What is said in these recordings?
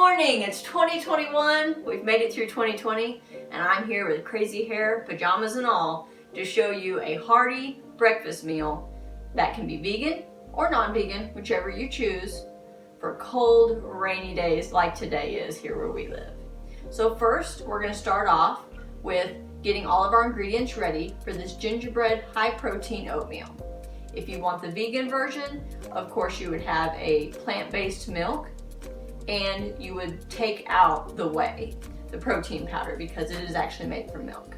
morning, it's 2021. We've made it through 2020 and I'm here with crazy hair, pajamas and all to show you a hearty breakfast meal that can be vegan or non-vegan, whichever you choose, for cold, rainy days like today is here where we live. So first, we're going to start off with getting all of our ingredients ready for this Gingerbread High Protein Oatmeal. If you want the vegan version, of course you would have a plant-based milk and you would take out the whey, the protein powder, because it is actually made from milk.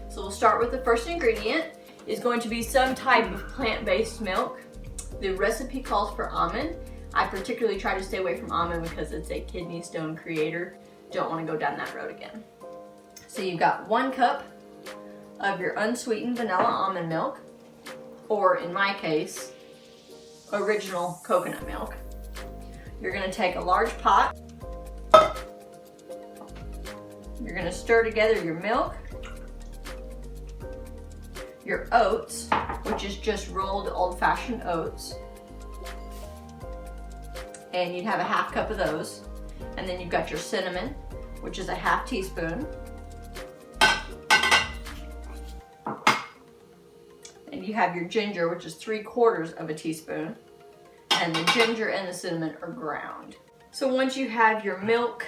So we'll start with the first ingredient. It's going to be some type of plant-based milk. The recipe calls for almond. I particularly try to stay away from almond because it's a kidney stone creator. Don't want to go down that road again. So you've got 1 cup of your unsweetened vanilla almond milk, or in my case, original coconut milk. You're going to take a large pot. You're going to stir together your milk, your oats, which is just rolled old-fashioned oats, and you'd have a 1/2 cup of those. And then you've got your cinnamon, which is a 1/2 teaspoon. And you have your ginger, which is 3/4 of a teaspoon. And the ginger and the cinnamon are ground. So once you have your milk,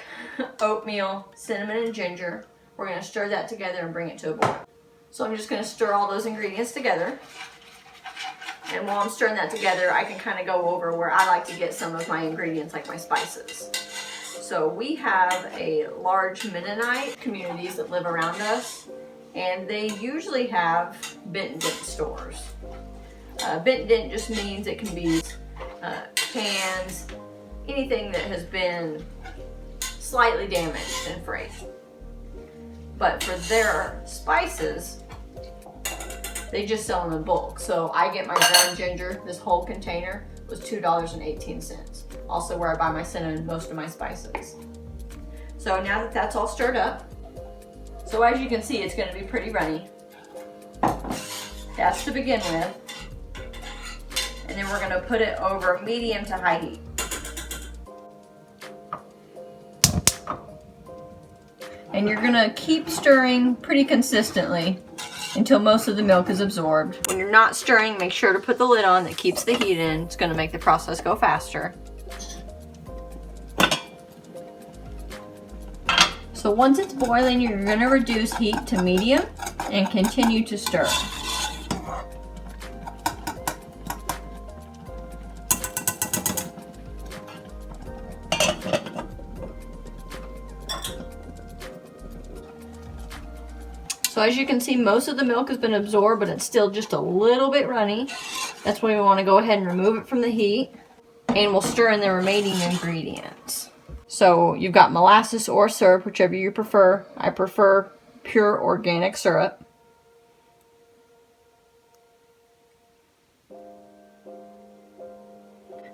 oatmeal, cinnamon, and ginger, we're going to stir that together and bring it to a boil. So I'm just going to stir all those ingredients together. And while I'm stirring that together, I can kind of go over where I like to get some of my ingredients, like my spices. So we have a large Mennonite communities that live around us, and they usually have bent and dent stores. Bent and dent just means it can be cans, anything that has been slightly damaged and frayed. But for their spices, they just sell them in bulk. So I get my ground ginger, this whole container was $2.18. Also where I buy my cinnamon, most of my spices. So now that that's all stirred up, so as you can see, it's going to be pretty runny. That's to begin with. And then we're going to put it over medium to high heat. And you're going to keep stirring pretty consistently until most of the milk is absorbed. When you're not stirring, make sure to put the lid on that keeps the heat in. It's going to make the process go faster. So once it's boiling, you're going to reduce heat to medium and continue to stir. So as you can see, most of the milk has been absorbed, but it's still just a little bit runny. That's when we want to go ahead and remove it from the heat, and we'll stir in the remaining ingredients. So you've got molasses or syrup, whichever you prefer. I prefer pure organic syrup.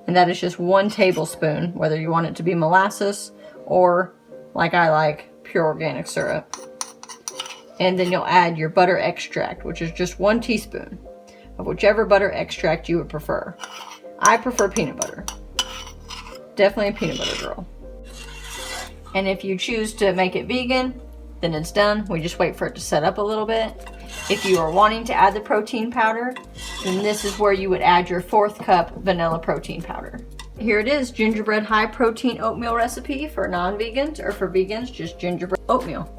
And that is just 1 tablespoon, whether you want it to be molasses or, like I like, pure organic syrup. And then you'll add your butter extract, which is just 1 teaspoon of whichever butter extract you would prefer. I prefer peanut butter. Definitely a peanut butter girl. And if you choose to make it vegan, then it's done. We just wait for it to set up a little bit. If you are wanting to add the protein powder, then this is where you would add your 4th cup vanilla protein powder. Here it is, Gingerbread High Protein Oatmeal recipe for non-vegans, or for vegans, just gingerbread oatmeal.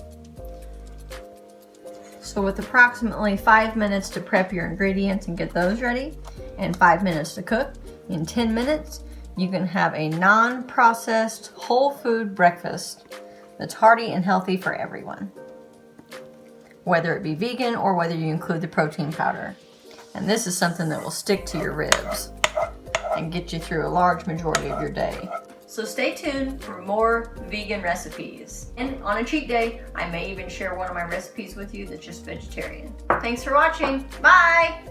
So with approximately 5 minutes to prep your ingredients and get those ready, and 5 minutes to cook, in 10 minutes, you can have a non-processed whole food breakfast that's hearty and healthy for everyone, whether it be vegan or whether you include the protein powder. And this is something that will stick to your ribs and get you through a large majority of your day. So stay tuned for more vegan recipes. And on a cheat day, I may even share one of my recipes with you that's just vegetarian. Thanks for watching. Bye!